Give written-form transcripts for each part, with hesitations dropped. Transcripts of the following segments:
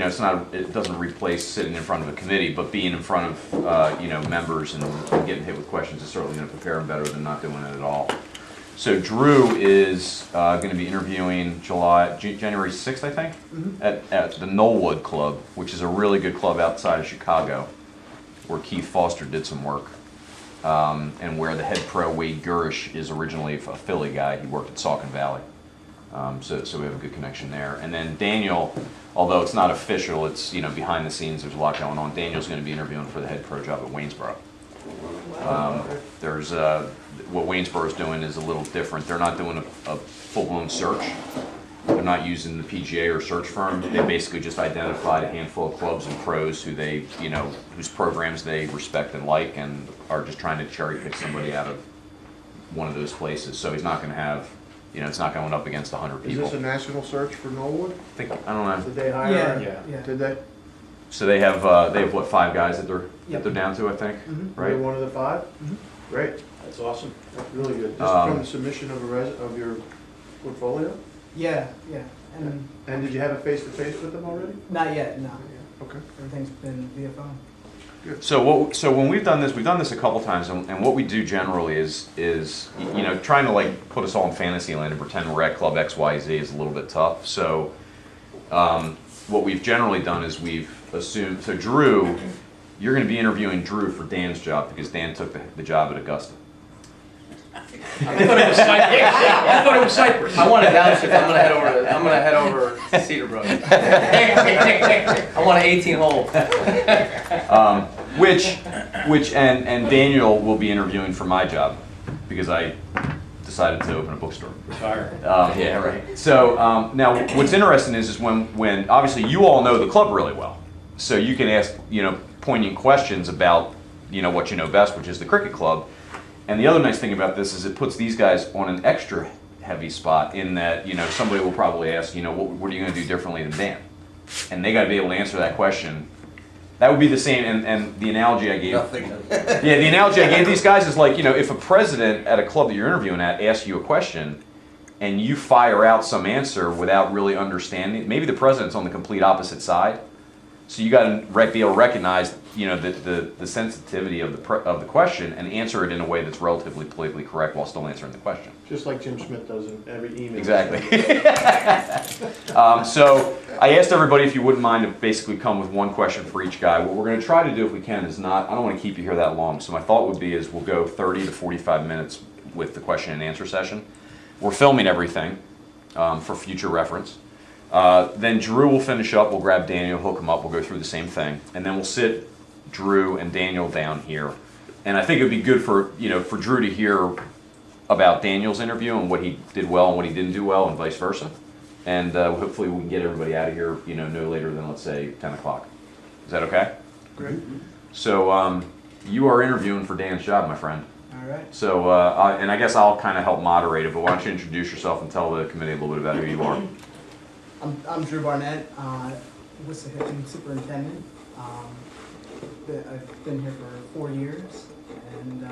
it's not, it doesn't replace sitting in front of a committee, but being in front of, members and getting hit with questions is certainly going to prepare them better than not doing it at all. So Drew is going to be interviewing January 6th, I think, at the Knollwood Club, which is a really good club outside of Chicago, where Keith Foster did some work, and where the head pro, Wade Gurish, is originally a Philly guy. He worked at Saucon Valley. So we have a good connection there. And then Daniel, although it's not official, it's behind the scenes, there's a lot going on. Daniel's going to be interviewing for the head pro job at Waynesboro. There's what Waynesboro's doing is a little different. They're not doing a full-blown search. They're not using the PGA or search firm. They basically just identified a handful of clubs and pros who they, whose programs they respect and like, and are just trying to cherry pick somebody out of one of those places. So he's not going to have, it's not going up against 100 people. Is this a national search for Knollwood? I don't know. Did they hire? Yeah. Did they? So they have what, 5 guys that they're down to, I think, Right. right? One of the 5. Great. That's awesome. That's really good. Just from the submission of your portfolio. Yeah. And And did you have a face-to-face with them already? not yet, no. Okay. Everything's been via phone. So when we've done this a couple times, and what we do generally is trying to like put us all in fantasy land and pretend we're at Club XYZ is a little bit tough. So what we've generally done is we've assumed, so Drew, you're going to be interviewing Drew for Dan's job because Dan took the job at Augusta. I thought it was Cyprus. I thought it was Cyprus. I want a downshift. I'm gonna head over to Cedar Brook. I want an 18 hole. And Daniel will be interviewing for my job because I decided to open a bookstore. Retire. Yeah, right. So now what's interesting is when obviously you all know the club really well, so you can ask poignant questions about what you know best, which is the cricket club. And the other nice thing about this is it puts these guys on an extra heavy spot in that somebody will probably ask what are you going to do differently than Dan, and they got to be able to answer that question. That would be the same, and the analogy I gave. Nothing. Yeah, the analogy I gave these guys is like, if a president at a club that you're interviewing at asks you a question and you fire out some answer without really understanding, maybe the president's on the complete opposite side. So you got to be able to recognize, the sensitivity of the question and answer it in a way that's relatively politically correct while still answering the question. Just like Jim Smith does in every email. Exactly. So I asked everybody if you wouldn't mind to basically come with one question for each guy. What we're going to try to do, if we can, is I don't want to keep you here that long. So my thought would be is we'll go 30 to 45 minutes with the question and answer session. We're filming everything for future reference. Then Drew will finish up. We'll grab Daniel, hook him up. We'll go through the same thing, and then we'll sit Drew and Daniel down here. And I think it would be good for for Drew to hear about Daniel's interview and what he did well and what he didn't do well, and vice versa. And hopefully we can get everybody out of here no later than, let's say, 10 o'clock. Is that okay? Great. So you are interviewing for Dan's job, my friend. All right. So and I guess I'll kind of help moderate it. But why don't you introduce yourself and tell the committee a little bit about who you are? I'm Drew Barnett, Wissahickon superintendent. I've been here for 4 years, and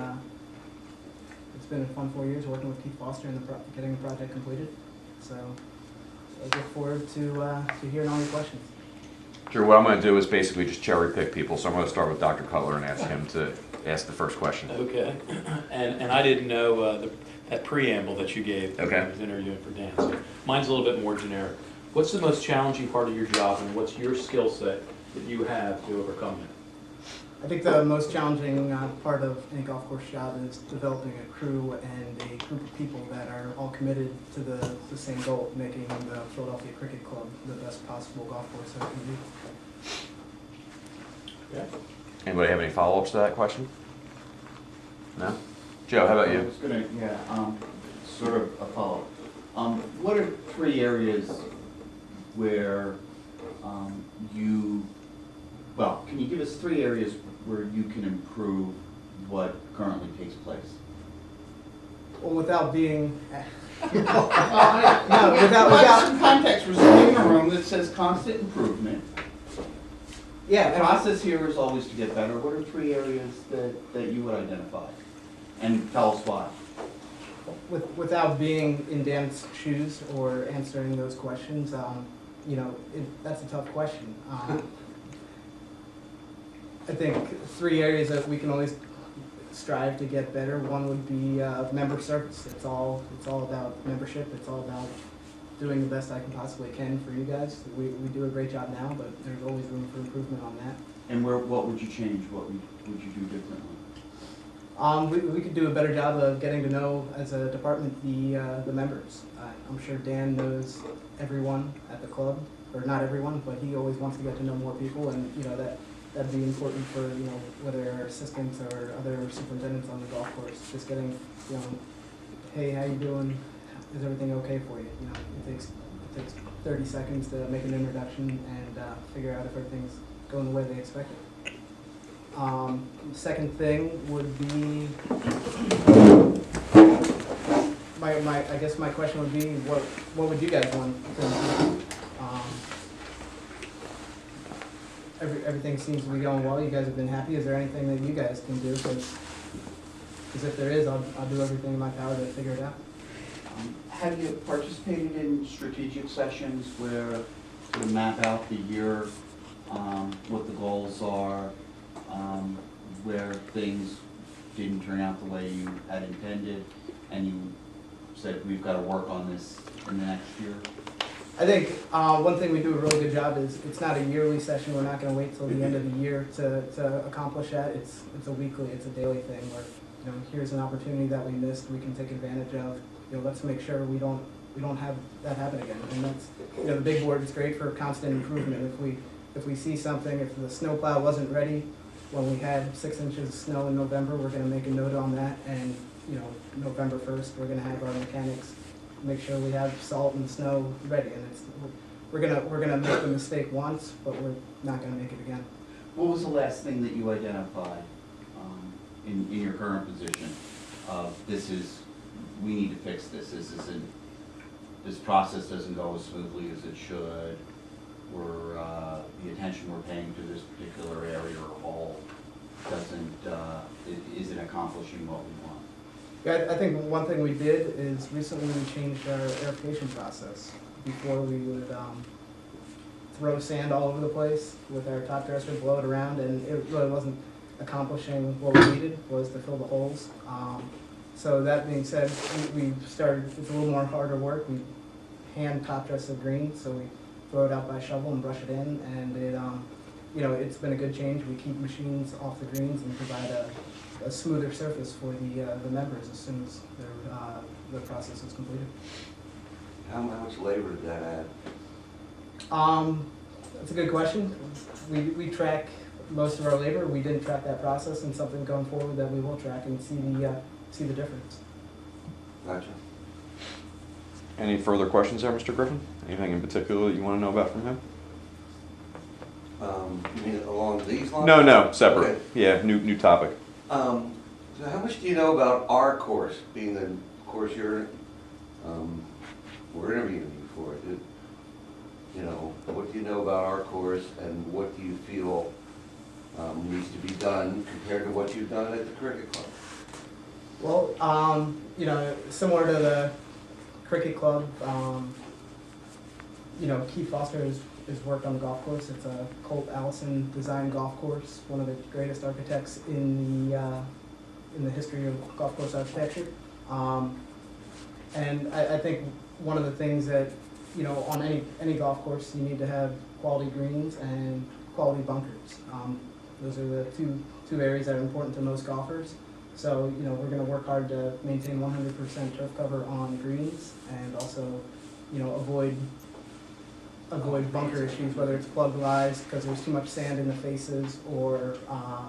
it's been a fun 4 years working with Keith Foster and getting the project completed. So I look forward to hearing all your questions. Sure. What I'm going to do is basically just cherry pick people. So I'm going to start with Dr. Cutler and ask him to ask the first question. Okay. And I didn't know that preamble that you gave when Okay. I was interviewing for Dan. So mine's a little bit more generic. What's the most challenging part of your job, and what's your skill set that you have to overcome it? I think the most challenging part of any golf course job is developing a crew and a group of people that are all committed to the same goal, making the Philadelphia Cricket Club the best possible golf course that it can be. Yeah. Anybody have any follow-ups to that question? No? Joe, how about I you? was gonna, sort of a follow-up. What are 3 areas where can you give us 3 areas where you can improve what currently takes place? Well, without being Without some context, we're sitting in a room that says constant improvement. yeah, The and process here is always to get better. What are 3 areas that you would identify? And tell us why. without being in Dan's shoes or answering those questions, you know, that's a tough question. I think 3 areas that we can always strive to get better. One would be member service. It's all about membership. It's all about doing the best I can possibly can for you guys. We do a great job now, but there's always room for improvement on that. And what would you change? What would you do differently? We could do a better job of getting to know, as a department, the members. I'm sure Dan knows everyone at the club, or not everyone, but he always wants to get to know more people, and you know that'd be important for, you know, whether our assistants or other superintendents on the golf course. Just getting, you know, hey, how you doing? Is everything okay for you? You know, it takes 30 seconds to make an introduction and figure out if everything's going the way they expect it. Second thing would be, I guess my question would be, what would you guys want to improve? Everything seems to be going well. You guys have been happy. Is there anything that you guys can do? Because if there is, I'll do everything in my power to figure it out. Have you participated in strategic sessions where to map out the year, what the goals are, where things didn't turn out the way you had intended, and you said, we've got to work on this in the next year? I think one thing we do a really good job is, it's not a yearly session. We're not going to wait till the end of the year to accomplish that. It's a weekly, it's a daily thing where, you know, here's an opportunity that we missed, we can take advantage of. You know, let's make sure we don't have that happen again. And that's, you know, the big board is great for constant improvement. If we see something, if the snowplow wasn't ready when we had 6 inches of snow in November, we're going to make a note on that. And, you know, November 1st, we're going to have our mechanics make sure we have salt and snow ready. And we're gonna make the mistake once, but we're not going to make it again. What was the last thing that you identified in your current position? We need to fix this. This process doesn't go as smoothly as it should. The attention we're paying to this particular area or hall isn't accomplishing what we want. Yeah, I think one thing we did is recently we changed our aerification process. Before we would throw sand all over the place with our top dresser, blow it around, and it really wasn't accomplishing what we needed, was to fill the holes. So that being said, we started, it's a little more harder work. We hand top dress the green, so we throw it out by shovel and brush it in, and it, you know, it's been a good change. We keep machines off the greens and provide a smoother surface for the members as soon as the process is completed. How much labor did that add? That's a good question. We track most of our labor. We didn't track that process, and something going forward that we will track and see the difference. Gotcha. Any further questions there, Mr. Griffin? Anything in particular that you want to know about from him? You mean along these lines? No, separate. Okay. Yeah, new topic. So how much do you know about our course, being the course we're interviewing you for? You know, what do you know about our course, and what do you feel needs to be done compared to what you've done at the cricket club? Well, you know, similar to the cricket club, you know, Keith Foster has worked on the golf course. It's a Colt Allison designed golf course, one of the greatest architects in the history of golf course architecture. And I think one of the things that, you know, on any golf course, you need to have quality greens and quality bunkers. Those are the two areas that are important to most golfers. So, you know, we're going to work hard to maintain 100% turf cover on greens, and also, you know, avoid bunker issues, whether it's plug lies because there's too much sand in the faces, or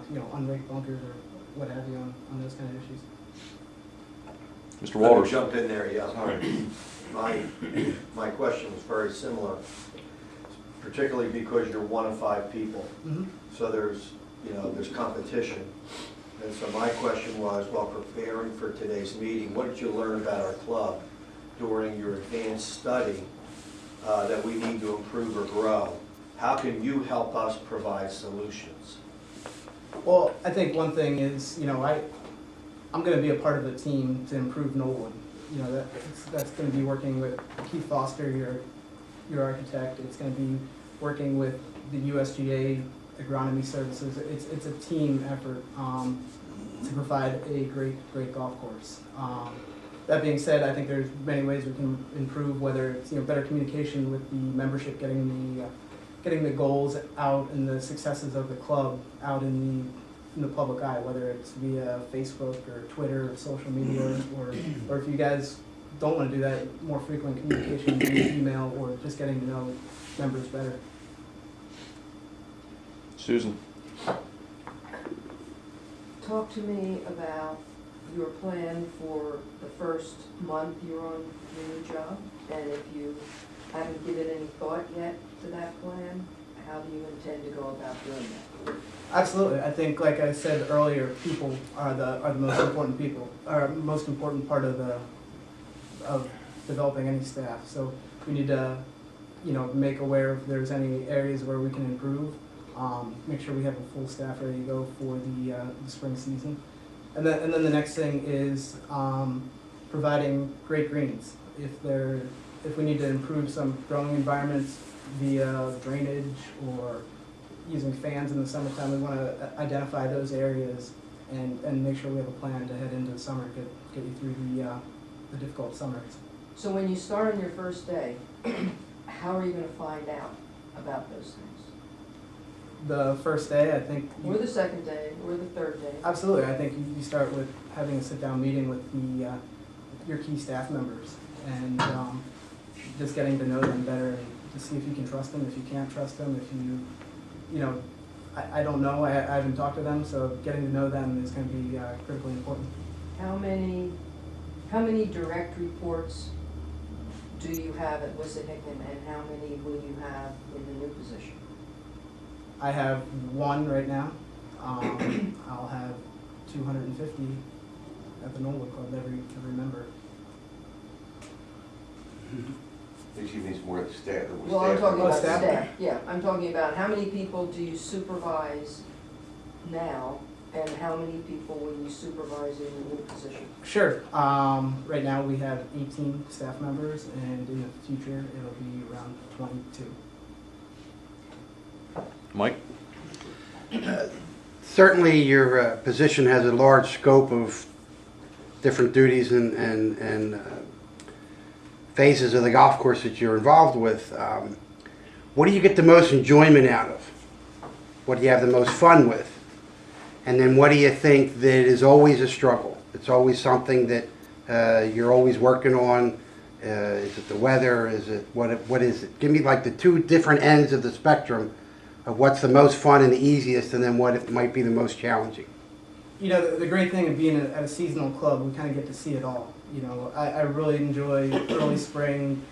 you know, unraked bunkers or what have you on those kind of issues. Mr. Let me Walters. jump in there, yeah. Sorry. My question was very similar, particularly because you're one of 5 people. Mm-hmm. So there's competition. And so my question was, while preparing for today's meeting, what did you learn about our club during your advanced study that we need to improve or grow? How can you help us provide solutions? Well, I think one thing is, you know, I'm going to be a part of the team to improve Knollwood. You know, that's going to be working with Keith Foster, your your architect. It's going to be working with the USGA agronomy services. It's a team effort to provide a great golf course. That being said, I think there's many ways we can improve, whether it's better communication with the membership, getting the goals out and the successes of the club out in the public eye, whether it's via Facebook or Twitter or social media, or if you guys don't want to do that, more frequent communication via email or just getting to know members better. Susan? Talk to me about your plan for the first month you're on your new job, and if you haven't given any thought yet to that plan, how do you intend to go about doing that? Absolutely. I think, like I said earlier, people are the most important most important part of developing any staff. So we need to, make aware if there's any areas where we can improve. Make sure we have a full staff ready to go for the spring season. And then the next thing is providing great greens. If we need to improve some growing environments via drainage or using fans in the summertime, we want to identify those areas and make sure we have a plan to head into the summer, get you through the difficult summers. So when you start on your first day, how are you going to find out about those things? The first day, I think. Or the second day, or the third day? Absolutely. I think you start with having a sit-down meeting with your key staff members and just getting to know them better and to see if you can trust them, if you can't trust them, if I don't know, I haven't talked to them, so getting to know them is going to be critically important. How many direct reports do you have at Wissahickon, and how many will you have in the new position? I have one right now. I'll have 250 at the Knollwood Club, every member. Which means more of the staff. Well, I'm talking about staff. staff, yeah. I'm talking about how many people do you supervise now, and how many people will you supervise in the new position? Sure. Right now we have 18 staff members, and in the future it'll be around 22. Mike? Certainly your position has a large scope of different duties and phases of the golf course that you're involved with. What do you get the most enjoyment out of? What do you have the most fun with? And then what do you think that is always a struggle? It's always something that you're always working on. Is it the weather? Is it what is it? Give me like the two different ends of the spectrum of what's the most fun and the easiest, and then what might be the most challenging. The great thing of being at a seasonal club, we kind of get to see it all. I really enjoy early spring,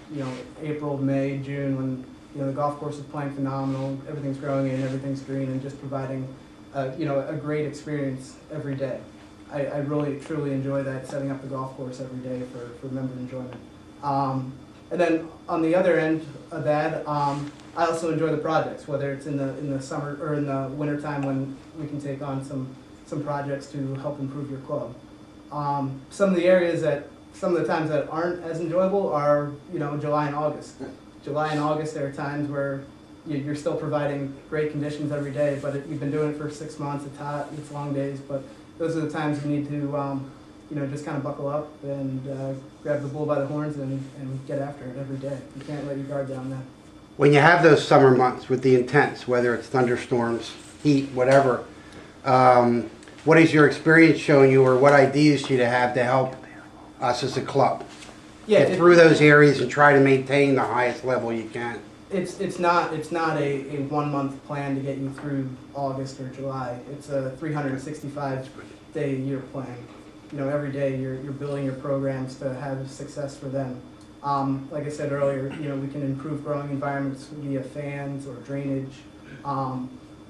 April, May, June, when the golf course is playing phenomenal, everything's growing in, everything's green, and just providing a great experience every day. I really truly enjoy that, setting up the golf course every day for member enjoyment. And then on the other end of that, I also enjoy the projects, whether it's in the summer or in the winter time when we can take on some projects to help improve your club. Some of the times that aren't as enjoyable are July and August. July and August, there are times where you're still providing great conditions every day, but you've been doing it for 6 months. It's hot, it's long days, but those are the times you need to just kind of buckle up and grab the bull by the horns and get after it every day. You can't let your guard down then. When you have those summer months with the intense, whether it's thunderstorms, heat, whatever, what is your experience showing you, or what ideas do you have to help us as a club get through those areas and try to maintain the highest level you can? It's not a 1 month plan to get you through August or July. It's a 365-day a year plan. Every day you're building your programs to have success for them. Like I said earlier, we can improve growing environments via fans or drainage.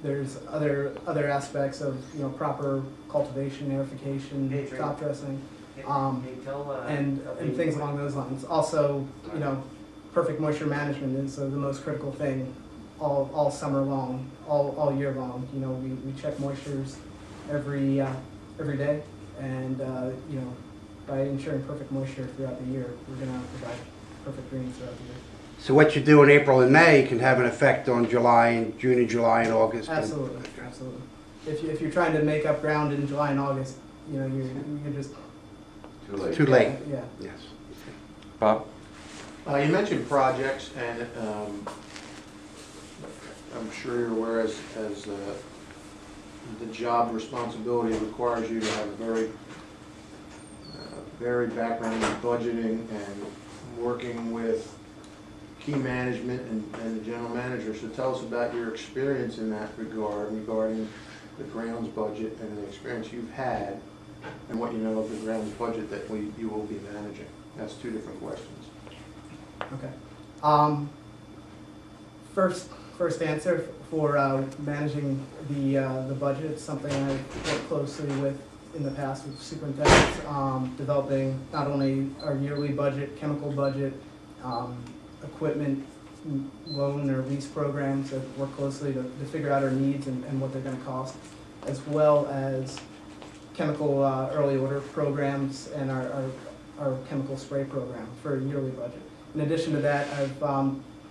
There's other aspects of proper cultivation, aerification, top dressing, and things along those lines. Also, perfect moisture management is the most critical thing all summer long, all year long. We check moistures every day, and by ensuring perfect moisture throughout the year, we're going to provide perfect greens throughout the year. So what you do in April and May can have an effect on July and June and July and August. Absolutely, absolutely. If you're trying to make up ground in July and August, you know, you're just. Too late. Too late. Yeah. Yes. Bob? You mentioned projects, and I'm sure you're aware as the job responsibility requires you to have a very varied background in budgeting and working with key management and the general manager. So tell us about your experience in that regard, regarding the grounds budget and the experience you've had and what you know of the grounds budget that you will be managing. That's two different questions. Okay. First answer for managing the budget. It's something I've worked closely with in the past with superintendents, developing not only our yearly budget, chemical budget, equipment loan or lease programs that work closely to figure out our needs and what they're going to cost, as well as chemical early order programs and our chemical spray program for a yearly budget. In addition to that, I've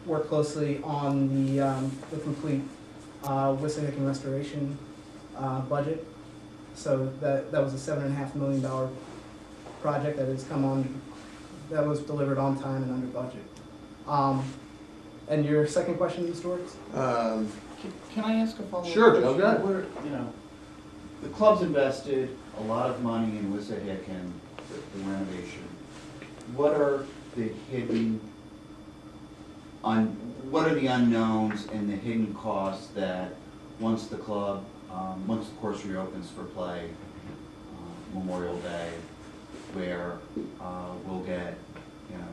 worked closely on the complete Wissahickon restoration budget. So that was a $7.5 million project that has come on, that was delivered on time and under budget. And your second question, Stuart? Can I ask a follow-up? Sure, Joe, go ahead. We're, you know, the club's invested a lot of money in Wissahickon, the renovation. What are the what are the unknowns and the hidden costs that once the club, once the course reopens for play, Memorial Day, where we'll get, you know,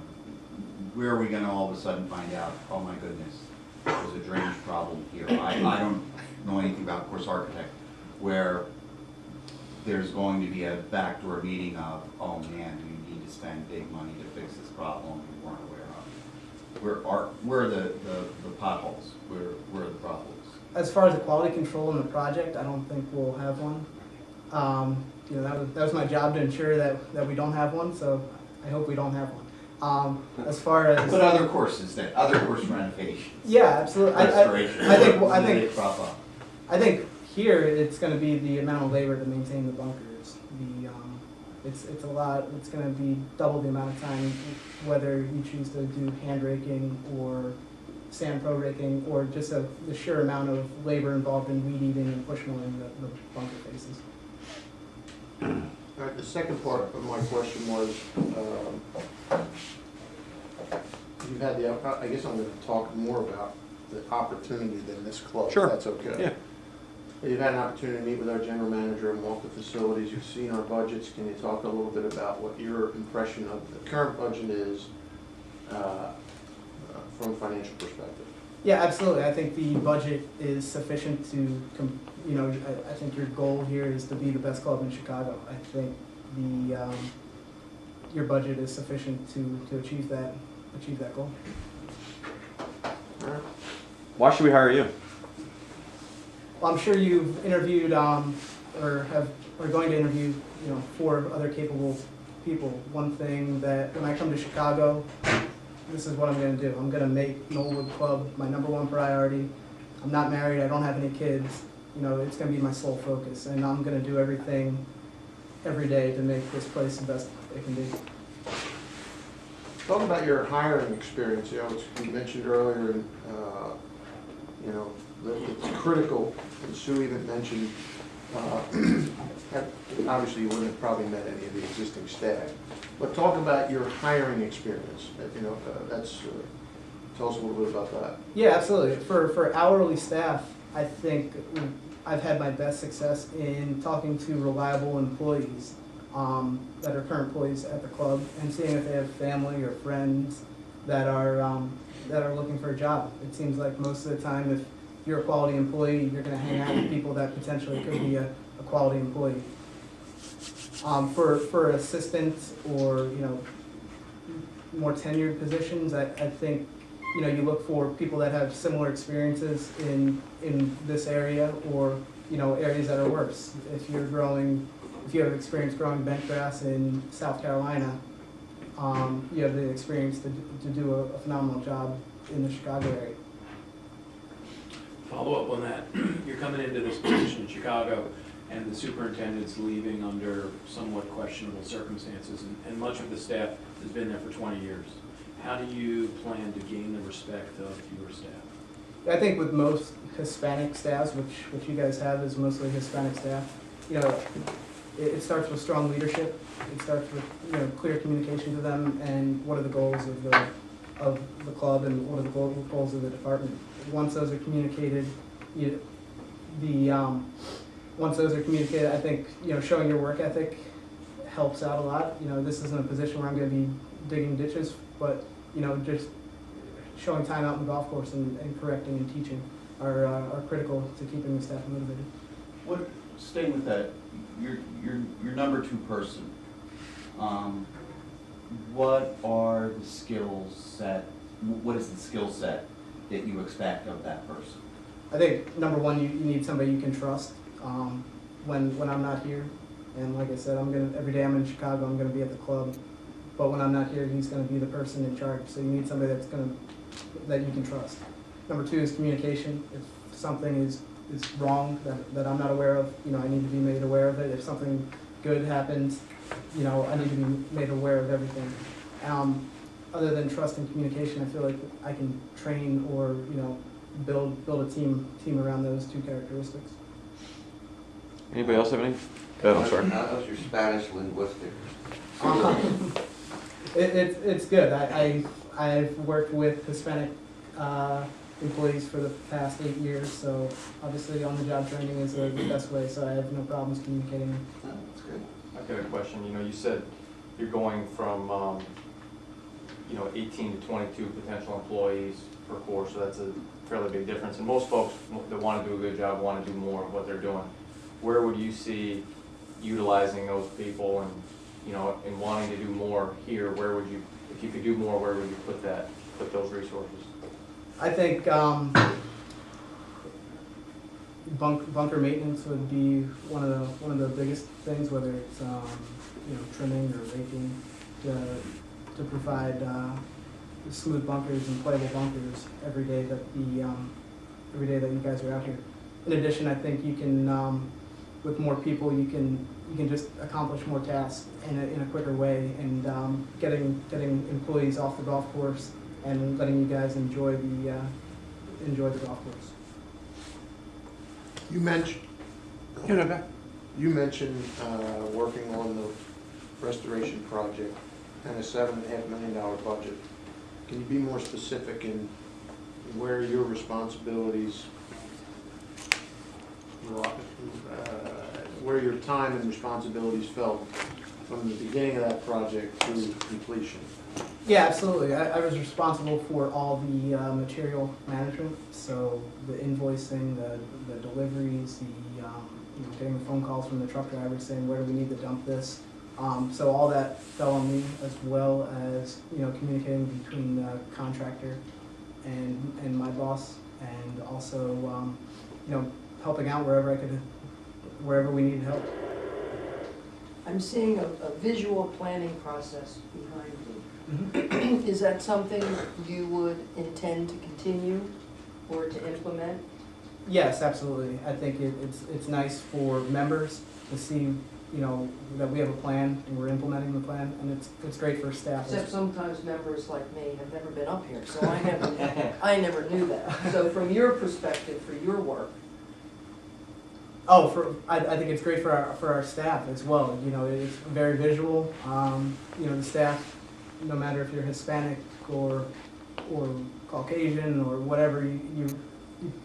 where are we gonna all of a sudden find out, oh my goodness, there's a drainage problem here. I don't know anything about course architect, where there's going to be a backdoor meeting of, oh man, we need to spend big money to fix this problem we weren't aware of. Where are the potholes? Where are the problems? As far as the quality control in the project, I don't think we'll have one. You know, that was my job to ensure that we don't have one, so I hope we don't have one. As far as But other courses, other course renovations. Yeah, absolutely. Restoration. I think here it's going to be the amount of labor to maintain the bunkers. It's a lot. It's going to be double the amount of time, whether you choose to do hand raking or sand pro raking, or just the sheer amount of labor involved in weed eating and push mowing the bunker faces. All right, the second part of my question was, you've had I guess I'm going to talk more about the opportunity than this club, Sure. if that's okay. Yeah. You've had an opportunity to meet with our general manager and walk the facilities. You've seen our budgets. Can you talk a little bit about what your impression of the current budget is from a financial perspective? Yeah, absolutely. I think the budget is sufficient to, you know, I think your goal here is to be the best club in Chicago. I think your budget is sufficient to achieve that goal. All right. Why should we hire you? Well, I'm sure you've interviewed or are going to interview, you know, 4 other capable people. One thing that when I come to Chicago, this is what I'm going to do. I'm going to make Knollwood Club my #1 priority. I'm not married. I don't have any kids. You know, it's going to be my sole focus, and I'm going to do everything every day to make this place the best it can be. Talk about your hiring experience. You know, you mentioned earlier, you know, that it's critical, and Sue even mentioned, obviously you wouldn't have probably met any of the existing staff, but talk about your hiring experience. You know, tell us a little bit about that. Yeah, absolutely. For hourly staff, I think I've had my best success in talking to reliable employees that are current employees at the club and seeing if they have family or friends that are looking for a job. It seems like most of the time, if you're a quality employee, you're going to hang out with people that potentially could be a quality employee. For assistants or, you know, more tenured positions, I think, you know, you look for people that have similar experiences in this area, or, you know, areas that are worse. If you have experience growing bent grass in South Carolina, you have the experience to do a phenomenal job in the Chicago area. Follow up on that. You're coming into this position in Chicago, and the superintendent's leaving under somewhat questionable circumstances, and much of the staff has been there for 20 years. How do you plan to gain the respect of your staff? I think with most Hispanic staffs, which you guys have is mostly Hispanic staff, you know, it starts with strong leadership. It starts with, you know, clear communication to them and what are the goals of the club and what are the goals of the department. Once those are communicated, once those are communicated, I think, you know, showing your work ethic helps out a lot. You know, this isn't a position where I'm going to be digging ditches, but, you know, just showing time out in the golf course and correcting and teaching are critical to keeping the staff motivated. Staying with that, your number 2 person. What are the skills set? What is the skill set that you expect of that person? I think number 1, you need somebody you can trust when I'm not here. And like I said, every day I'm in Chicago, I'm gonna be at the club. But when I'm not here, he's gonna be the person in charge. So you need somebody that you can trust. Number 2 is communication. If something is wrong that I'm not aware of, you know, I need to be made aware of it. If something good happens, you know, I need to be made aware of everything. Other than trust and communication, I feel like I can train or, you know, build a team around those 2 characteristics. Anybody else have any? I'm sorry. How's your Spanish linguistics? It's good. I've worked with Hispanic employees for the past 8 years, so obviously on-the-job training is the best way, so I have no problems communicating. Oh, that's good. I've got a question. You know, you said you're going from, 18 to 22 potential employees per course, so that's a fairly big difference. And most folks that want to do a good job want to do more of what they're doing. Where would you see utilizing those people and, you know, and wanting to do more here? Where would you, if you could do more, where would you put those resources? I think bunker maintenance would be one of the biggest things, whether it's trimming or raking, to provide smooth bunkers and playable bunkers every day that you guys are out here. In addition, I think you can with more people you can just accomplish more tasks in a quicker way, and getting employees off the golf course and letting you guys enjoy the golf course. You mentioned working on the restoration project and a $7.5 million budget. Can you be more specific in where your responsibilities, where your time and responsibilities fell from the beginning of that project to completion? Yeah, absolutely. I was responsible for all the material management, so the invoicing, the deliveries, getting the phone calls from the truck drivers saying where do we need to dump this. So all that fell on me, as well as communicating between the contractor and my boss, and also helping out wherever we needed help. I'm seeing a visual planning process behind you. Mm-hmm. Is that something you would intend to continue or to implement? Yes, absolutely. I think it's nice for members to see that we have a plan and we're implementing the plan, and it's great for staff. Except sometimes members like me have never been up here, so I never knew that. So from your perspective, for your work. Oh, I think it's great for our staff as well. It's very visual. The staff, no matter if you're Hispanic or Caucasian or whatever, you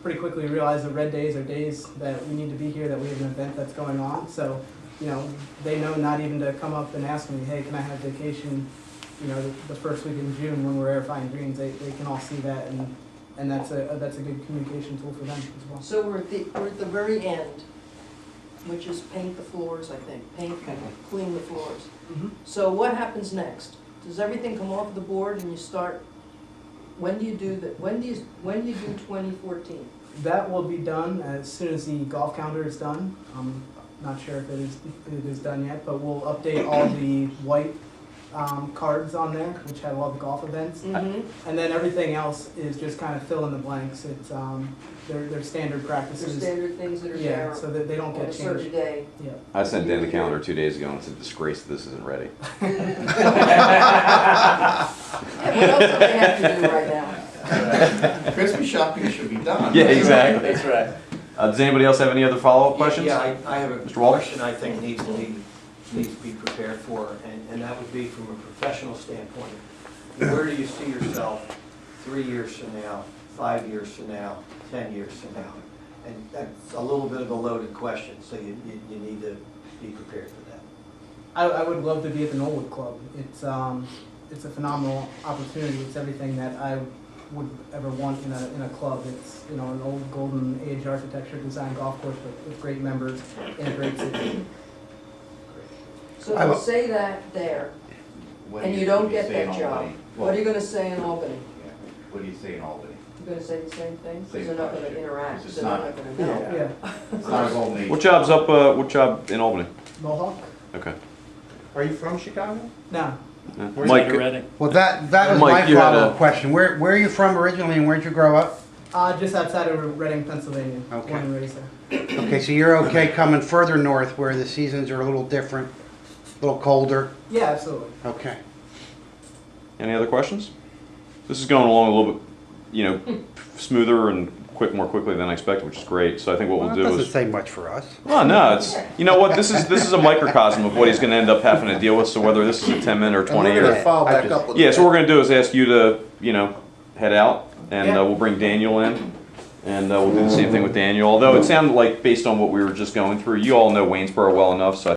pretty quickly realize that red days are days that we need to be here, that we have an event that's going on. So, they know not even to come up and ask me, hey, can I have vacation, the first week in June when we're airifying greens. They can all see that, and that's a good communication tool for them as well. So we're at the very end, which is paint the floors, I think. Clean the floors. Mm-hmm. So what happens next? Does everything come off the board and you start, when do you do that? When do you do 2014? That will be done as soon as the golf calendar is done. I'm not sure if it is done yet, but we'll update all the white cards on there, which have all the golf events. Mhm. And then everything else is just kind of fill in the blanks. It's, they're standard There's practices. standard things that are Yeah, there so that they don't on get a certain changed. day. Yeah. I sent Dan the calendar 2 days ago and it's a disgrace that this isn't ready. Yeah, what else do they have to do right now? Christmas shopping should be done. Yeah, exactly. That's right. Does anybody else have any other follow-up questions? Yeah, I have a Mr. Walter? question I think needs to be prepared for, and that would be from a professional standpoint. Where do you see yourself 3 years from now, 5 years from now, 10 years from now? And that's a little bit of a loaded question, so you need to be prepared for that. I would love to be at the Knollwood Club. It's a phenomenal opportunity. It's everything that I would ever want in a club. It's, you know, an old golden age architecture design golf course with great members in a great city. So I they'll will- say that there, When and you don't when get say that in job. Albany, What are you gonna say in Albany? yeah, what do you say in Albany? You're gonna say the same thing? Same Because they're not gonna question. interact, It's so they're not- not gonna know. Yeah. It's not a golden age. What job's up, what job in Albany? Mohawk? Okay. Are you from Chicago? No. Yeah. Where's Mike, Well, that was Mike, my you had follow-up a- question. Where are you from originally and where'd you grow up? Just outside of Reading, Pennsylvania. Okay. Born and raised there. Okay, so you're okay coming further north where the seasons are a little different, a little colder? Yeah, absolutely. Okay. any other questions? This is going along a little bit, you know, smoother and more quickly than I expected, which is great. So I think what Well, we'll that do doesn't is, say much for us. well, no, it's, you know what, this is a microcosm of what he's gonna end up having to deal with, so whether this is a 10-minute or 20 And we're or. gonna follow I back just- up with Yeah, that. so what we're gonna do is ask you to, you know, head out, and Yeah. we'll bring Daniel in, and we'll do the same thing with Daniel. Although it sounded like, based on what we were just going through, you all know Waynesboro well enough, so